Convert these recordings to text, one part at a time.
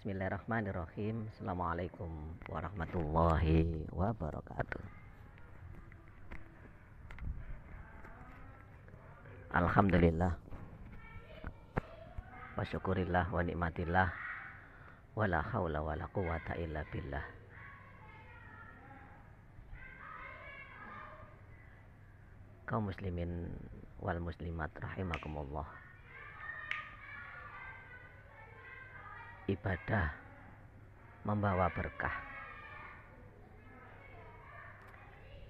Bismillahirrahmanirrahim. Assalamualaikum warahmatullahi wabarakatuh. Alhamdulillah wa syukurillah wa nikmatillah wa la hawla wa la quwata illa billah. Kaum muslimin wal muslimat rahimakumullah. Ibadah membawa berkah.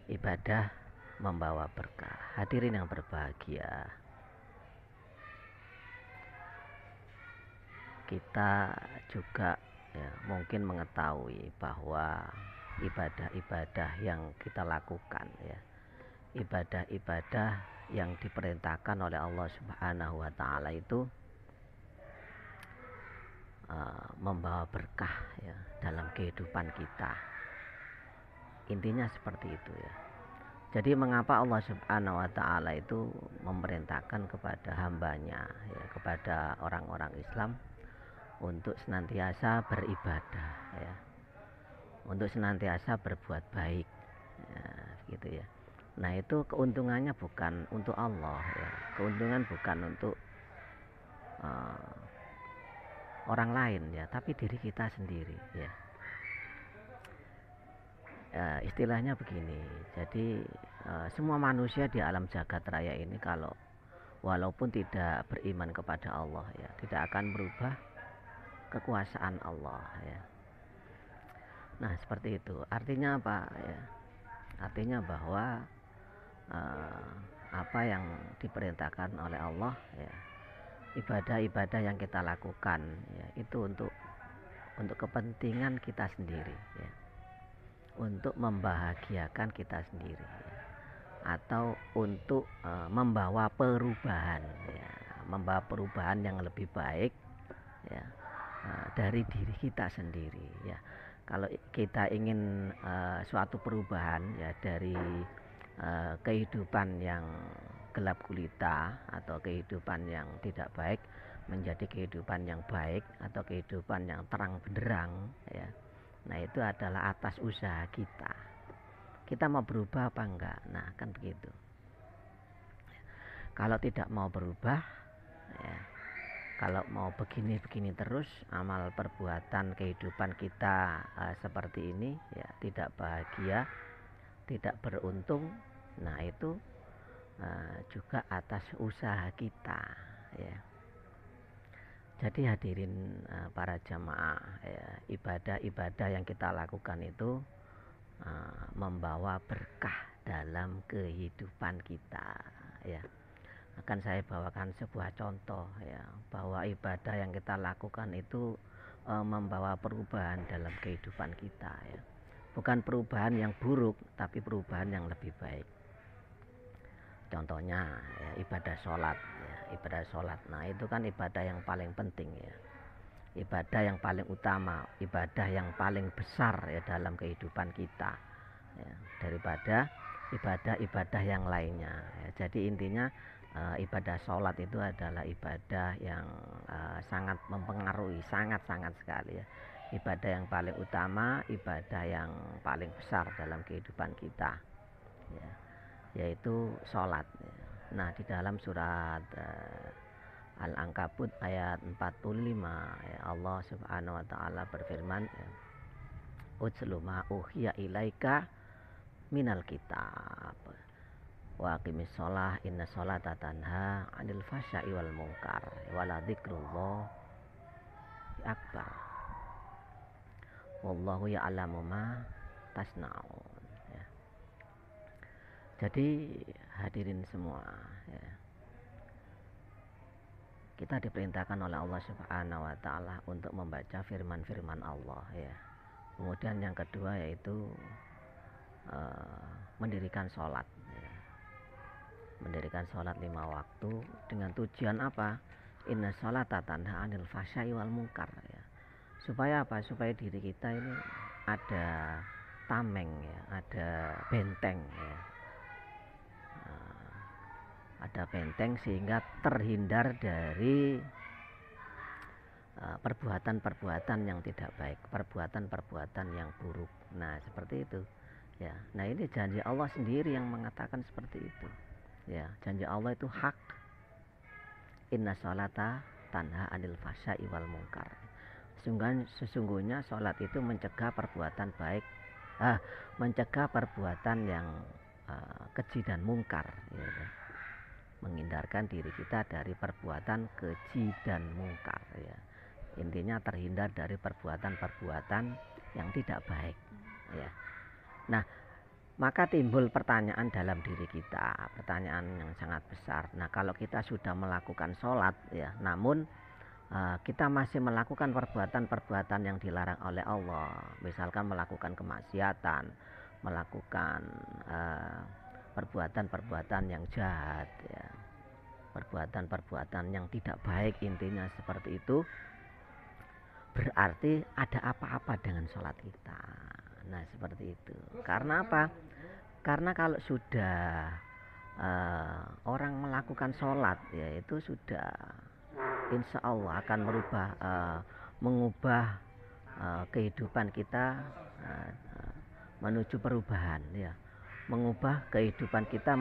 Ibadah membawa berkah. Hadirin yang berbahagia, kita juga mungkin mengetahui bahwa ibadah-ibadah yang kita lakukan, ibadah-ibadah yang diperintahkan oleh Allah Subhanahu wa Ta'ala itu membawa berkah dalam kehidupan kita. Intinya seperti itu ya. Jadi mengapa Allah Subhanahu wa Ta'ala itu memerintahkan kepada hambanya, kepada orang-orang Islam untuk senantiasa beribadah, untuk senantiasa berbuat baik, gitu ya. Nah itu keuntungannya bukan untuk Allah, keuntungan bukan untuk orang lain tapi diri kita sendiri istilahnya begini. Jadi semua manusia di alam jagat raya ini kalau walaupun tidak beriman kepada Allah tidak akan merubah kekuasaan Allah Nah seperti itu. Artinya apa Artinya bahwa apa yang diperintahkan oleh Allah ibadah-ibadah yang kita lakukan itu untuk kepentingan kita sendiri untuk membahagiakan kita sendiri atau untuk membawa perubahan membawa perubahan yang lebih baik dari diri kita sendiri Kalau kita ingin suatu perubahan dari kehidupan yang gelap gulita atau kehidupan yang tidak baik menjadi kehidupan yang baik atau kehidupan yang terang benderang Nah itu adalah atas usaha kita. Kita mau berubah apa enggak? Nah kan begitu. Kalau tidak mau berubah kalau mau begini-begini terus, amal perbuatan kehidupan kita seperti ini tidak bahagia, tidak beruntung. Nah itu juga atas usaha kita Jadi hadirin para jamaah ibadah-ibadah yang kita lakukan itu membawa berkah dalam kehidupan kita Akan saya bawakan sebuah contoh bahwa ibadah yang kita lakukan itu membawa perubahan dalam kehidupan kita Bukan perubahan yang buruk, tapi perubahan yang lebih baik. Contohnya ibadah sholat ibadah sholat. Nah itu kan ibadah yang paling penting ibadah yang paling utama, ibadah yang paling besar dalam kehidupan kita daripada ibadah-ibadah yang lainnya Jadi intinya ibadah sholat itu adalah ibadah yang sangat mempengaruhi, sangat-sangat sekali ibadah yang paling utama, ibadah yang paling besar dalam kehidupan kita yaitu sholat Nah di dalam surat Al-Ankabut ayat 45 Allah Subhanahu wa Ta'ala berfirman Utslu ma uhiya ilaika minal kitab wa aqimis sholah inna sholata tanha 'anil fahsya'i wal munkar wa la dzikrullah akbar wallahu ya'lamu ma tasna'un Jadi hadirin semua kita diperintahkan oleh Allah Subhanahu wa Ta'ala untuk membaca firman-firman Allah Kemudian yang kedua yaitu mendirikan sholat mendirikan sholat 5 waktu dengan tujuan apa? Inna sholata tanha 'anil fahsya'i wal munkar Supaya apa? Supaya diri kita ini ada tameng ada benteng ada benteng sehingga terhindar dari perbuatan-perbuatan yang tidak baik, perbuatan-perbuatan yang buruk. Nah, seperti itu. Ya. Nah, ini janji Allah sendiri yang mengatakan seperti itu. Ya, janji Allah itu hak. Inna sholata tanha anil fahsya'i wal munkar. Sesungguhnya sholat itu mencegah perbuatan baik, mencegah perbuatan yang keji dan mungkar, ya. Menghindarkan diri kita dari perbuatan keji dan mungkar, ya. Intinya terhindar dari perbuatan-perbuatan yang tidak baik, ya. Nah, maka timbul pertanyaan dalam diri kita, pertanyaan yang sangat besar. Nah, kalau kita sudah melakukan sholat, ya, namun kita masih melakukan perbuatan-perbuatan yang dilarang oleh Allah, misalkan melakukan kemaksiatan, melakukan perbuatan-perbuatan yang jahat, ya, perbuatan-perbuatan yang tidak baik, intinya seperti itu, berarti ada apa-apa dengan sholat kita. Nah, seperti itu. Karena apa? Karena kalau sudah orang melakukan sholat, ya, itu sudah insya Allah akan mengubah kehidupan kita menuju perubahan, ya, mengubah kehidupan kita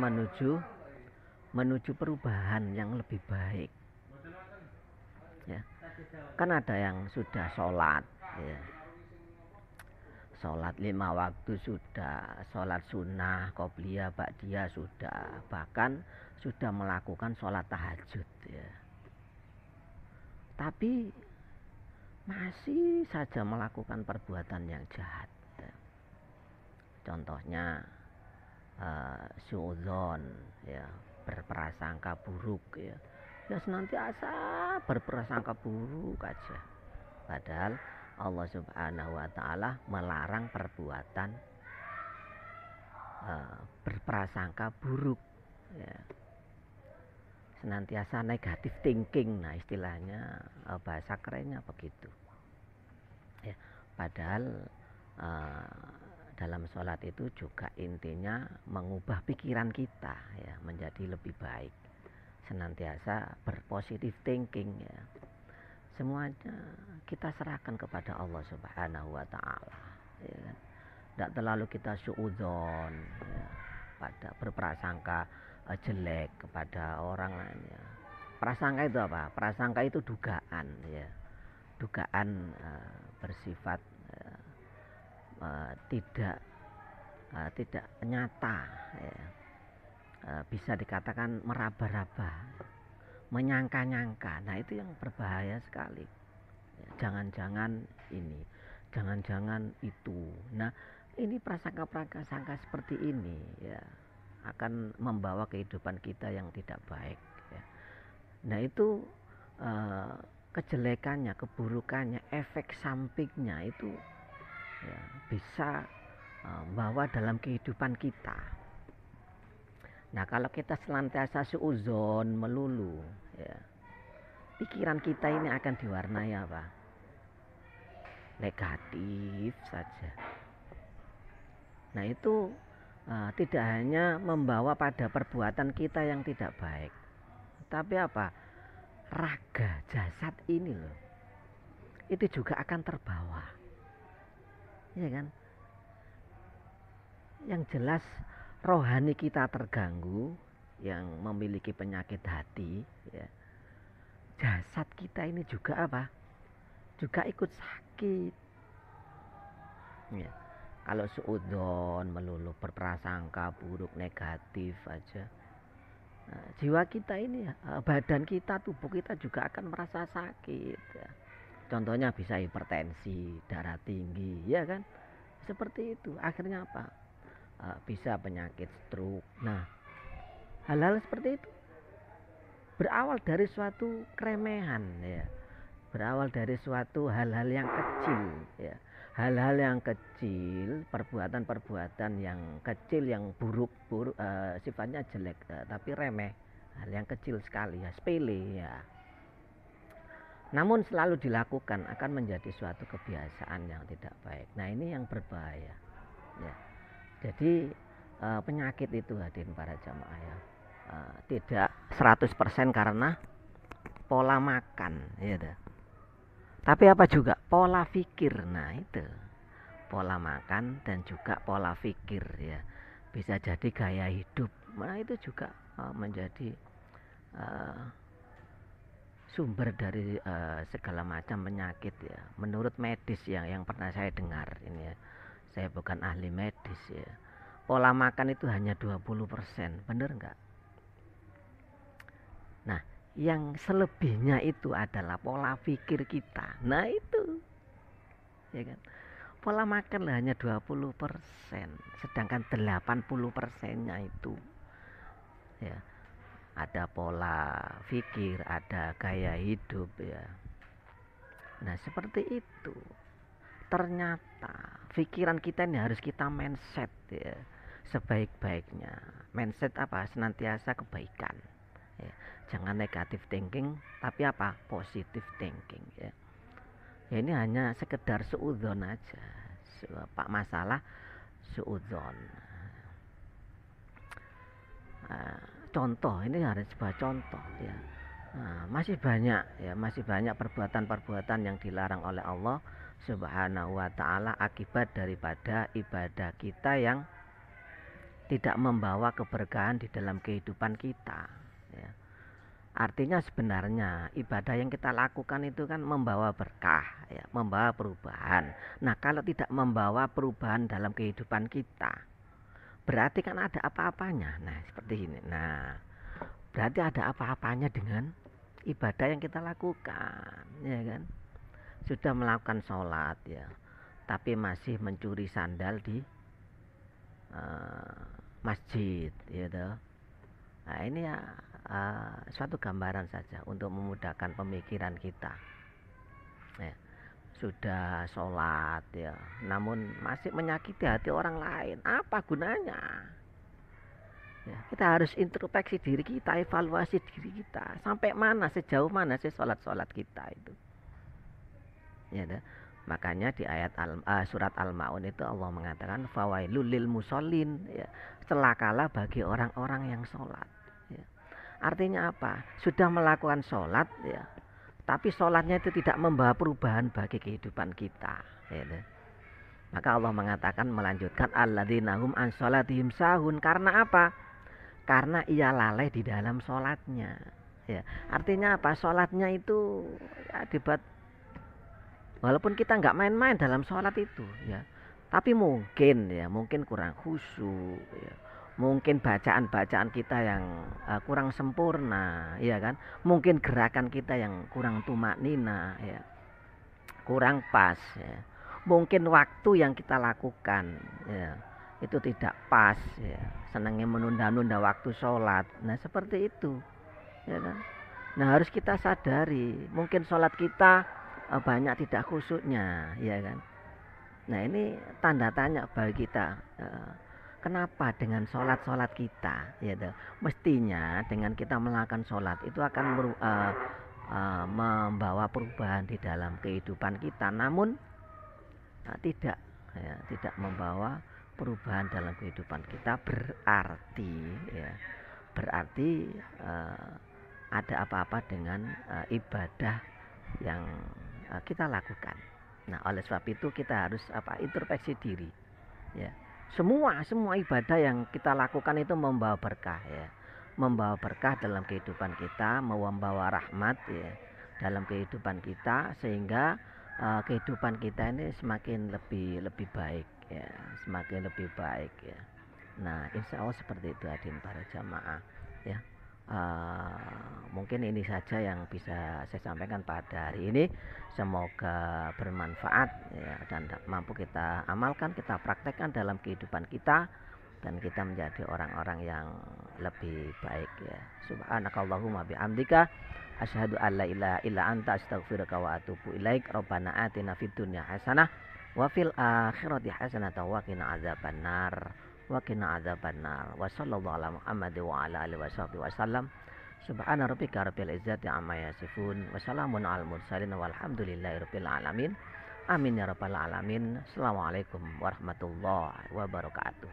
menuju perubahan yang lebih baik, ya. Kan ada yang sudah sholat, ya, sholat 5 waktu sudah, sholat sunnah, qobliyah, ba'diyah sudah, bahkan sudah melakukan sholat tahajud, ya. Tapi masih saja melakukan perbuatan yang jahat, ya. Contohnya suudzon, ya, berprasangka buruk, ya. Ya, senantiasa berprasangka buruk aja. Padahal Allah Subhanahu wa Ta'ala melarang perbuatan berprasangka buruk, ya. Senantiasa negatif thinking, nah istilahnya, bahasa kerennya begitu, ya. Padahal dalam sholat itu juga intinya mengubah pikiran kita, ya, menjadi lebih baik, senantiasa berpositif thinking, ya. Semuanya kita serahkan kepada Allah Subhanahu wa Ta'ala, ya kan? Tidak terlalu kita suudzon, ya, pada berprasangka jelek kepada orang lain, ya. Prasangka itu apa? Prasangka itu dugaan, ya. Dugaan bersifat tidak nyata, ya. Bisa dikatakan meraba-raba, menyangka-nyangka. Nah, itu yang berbahaya sekali, ya. Jangan-jangan ini, jangan-jangan itu. Nah, ini prasangka-prasangka seperti ini, ya, akan membawa kehidupan kita yang tidak baik, ya. Nah, itu kejelekannya, keburukannya, efek sampingnya itu, ya, bisa bawa dalam kehidupan kita. Nah, kalau kita senantiasa suudzon melulu, ya, pikiran kita ini akan diwarnai apa? Negatif saja. Nah, itu tidak hanya membawa pada perbuatan kita yang tidak baik, tapi apa? Raga jasad ini loh, itu juga akan terbawa, ya kan? Yang jelas rohani kita terganggu, yang memiliki penyakit hati, ya. Jasad kita ini juga apa? Juga ikut sakit, ya. Kalau suudzon melulu berprasangka buruk negatif aja, nah, jiwa kita ini, badan kita, tubuh kita juga akan merasa sakit, ya. Contohnya bisa hipertensi, darah tinggi, ya kan? Seperti itu. Akhirnya apa? Bisa penyakit stroke. Nah, hal-hal seperti itu berawal dari suatu keremehan, ya. Berawal dari suatu hal-hal yang kecil, ya. Hal-hal yang kecil, perbuatan-perbuatan yang kecil, yang buruk, sifatnya jelek, tapi remeh. Hal yang kecil sekali, ya, sepele, ya. Namun selalu dilakukan akan menjadi suatu kebiasaan yang tidak baik. Nah, ini yang berbahaya, ya. Jadi penyakit itu, hadirin para jamaah, ya, tidak 100% karena pola makan, ya. Tapi apa juga pola pikir. Nah, itu pola makan dan juga pola pikir ya. Bisa jadi gaya hidup. Nah, itu juga menjadi sumber dari segala macam penyakit ya. Menurut medis yang pernah saya dengar ini ya. Saya bukan ahli medis ya. Pola makan itu hanya 20%, bener nggak? Nah, yang selebihnya itu adalah pola pikir kita. Nah, itu ya kan. Pola makan hanya 20%, sedangkan 80%-nya itu ya ada pola pikir, ada gaya hidup ya. Nah, seperti itu. Ternyata pikiran kita ini harus kita mindset ya, sebaik-baiknya. Mindset apa? Senantiasa kebaikan ya. Jangan negatif thinking, tapi apa? Positive thinking ya. Ya, ini hanya sekedar suudzon aja. Pak masalah suudzon. Contoh, ini harus sebuah contoh ya. Masih banyak perbuatan-perbuatan yang dilarang oleh Allah Subhanahu wa ta'ala akibat daripada ibadah kita yang tidak membawa keberkahan di dalam kehidupan kita ya. Artinya sebenarnya ibadah yang kita lakukan itu kan membawa berkah ya, membawa perubahan. Nah, kalau tidak membawa perubahan dalam kehidupan kita, berarti kan ada apa-apanya. Nah, seperti ini. Nah, berarti ada apa-apanya dengan ibadah yang kita lakukan ya kan. Sudah melakukan sholat ya, tapi masih mencuri sandal di masjid ya toh. Nah, ini ya suatu gambaran saja untuk memudahkan pemikiran kita ya. Sudah sholat ya, namun masih menyakiti hati orang lain, apa gunanya ya? Kita harus introspeksi diri kita, evaluasi diri kita, sampai mana, sejauh mana sih sholat kita itu ya dah. Makanya di ayat surat Al-Maun itu Allah mengatakan fawailul lil musallin ya, celakalah bagi orang-orang yang sholat ya. Artinya apa? Sudah melakukan sholat ya, tapi sholatnya itu tidak membawa perubahan bagi kehidupan kita ya dah. Maka Allah mengatakan, melanjutkan alladzina hum an sholatihim sahun. Karena apa? Karena ia lalai di dalam sholatnya ya. Artinya apa? Sholatnya itu ya, dibuat. Walaupun kita nggak main-main dalam sholat itu ya, tapi mungkin kurang khusyuk ya. Mungkin bacaan-bacaan kita yang kurang sempurna ya kan. Mungkin gerakan kita yang kurang tumaknina ya, kurang pas ya. Mungkin waktu yang kita lakukan ya, itu tidak pas ya. Senangnya menunda-nunda waktu sholat. Nah, seperti itu ya kan. Nah, harus kita sadari, mungkin sholat kita banyak tidak khusyuknya ya kan. Nah, ini tanda tanya bagi kita, kenapa dengan sholat kita ya toh. Mestinya dengan kita melakukan sholat itu akan membawa perubahan di dalam kehidupan kita, namun tidak ya, tidak membawa perubahan dalam kehidupan kita. Berarti ada apa-apa dengan ibadah yang kita lakukan. Nah, oleh sebab itu kita harus introspeksi diri ya. Semua ibadah yang kita lakukan itu membawa berkah ya, membawa berkah dalam kehidupan kita, membawa rahmat ya dalam kehidupan kita, sehingga kehidupan kita ini semakin lebih baik ya, semakin lebih baik ya. Nah, insya Allah seperti itu hadirin para jamaah ya. Mungkin ini saja yang bisa saya sampaikan pada hari ini. Semoga bermanfaat ya, dan mampu kita amalkan, kita praktekkan dalam kehidupan kita, dan kita menjadi orang-orang yang lebih baik ya. Subhanakallahumma bihamdika asyhadu an la ilaha illa anta astaghfiruka wa atubu ilaik. Rabbana atina fid dunya hasanah wa fil akhirati hasanah wa qina adzabannar. Wa qina adzabannar. Wa sallallahu ala Muhammad wa ala alihi wasallam. Subhana rabbika rabbil izzati amma yasifun wa salamun alal mursalin walhamdulillahi rabbil alamin. Amin ya rabbal alamin. Assalamualaikum warahmatullahi wabarakatuh.